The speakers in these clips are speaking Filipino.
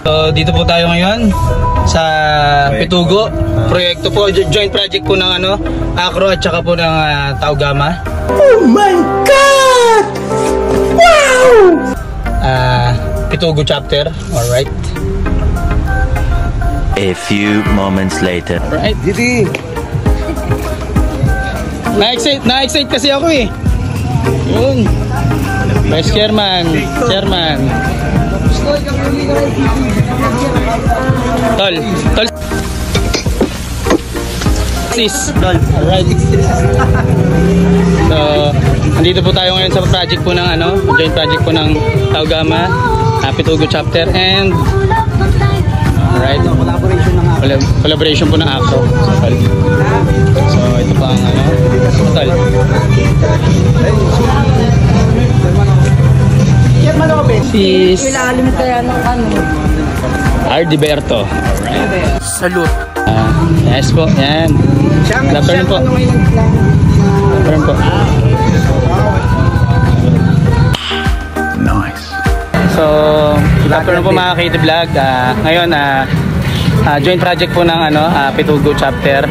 So, dito po tayo ngayon sa Pitugo. Proyekto po, joint project po ng Acro at saka po ng Taugama. Oh my God! Wow! Pitugo chapter, alright. A few moments later. Alright. Didi! Na-excite kasi ako eh. Yun. Vice Chairman, Chairman. Tol. Sis. Alright. So, andito po tayo ngayon sa project po ng joint project po ng Taugama, Pitugo chapter, and alright, collaboration po ng Acro. So, ito pa ang Tol. Sis Ardiberto. Salute. Yes po, yan. Good afternoon po. Nice. So, good afternoon po mga KT Vlog. Ngayon, joint project po ng Pitugo chapter.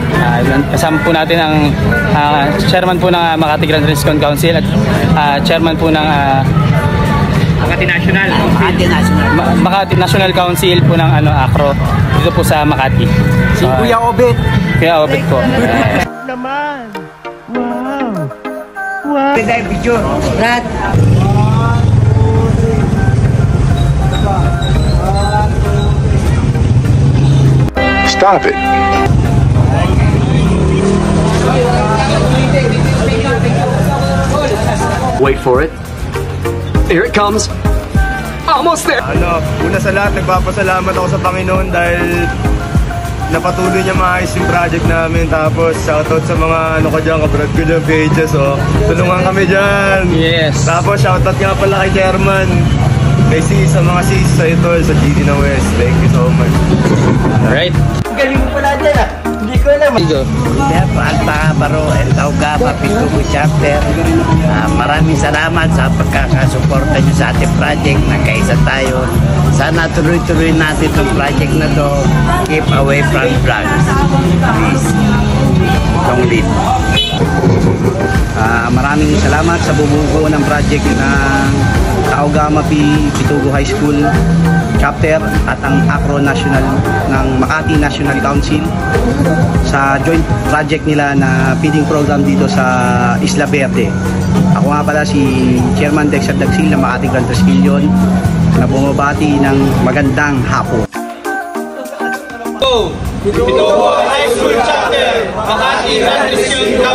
Kasama po natin ang chairman po ng Makati Grand Rincon Council at chairman po ng Makati National Council po ng Acro dito po sa Makati. Si Kuya Obet. Kuya Obet po. Naman. Wow. Wow. Pwede video. Brad. Stop it. Wait for it. Here it comes. Almost there. Una sa lahat, nagpapasalamat ako sa Panginoon dahil napatuloy niya maayos yung project namin. Tapos shoutout sa mga kabrad ko dyan, pages. Tulungan kami dyan. Yes. Tapos shoutout nga pala kay Chairman, kay sis, sa mga sis, sa ito, sa GD na West. Thank you so much. Alright. Galing mo pala dyan Hindi ko alam. Alpacabaro and Taugama Pitugo chapter. Maraming salamat sa pagkakasuporta nyo sa ating project. Nagkaisa tayo. Sana tuloy-tuloy natin itong project na to. Keep away from drugs. Please. Don't leave. Maraming salamat sa bumubuo ng project ng Taugama Pitugo High School chapter at ang Acro National ng Makati National Council sa joint project nila na feeding program dito sa Isla Verde. Ako nga pala si Chairman Dexter Dagsil ng Makati Grand Rincon na bumabati ng magandang hapon. Pitugo High School chapter, Makati Grand Rincon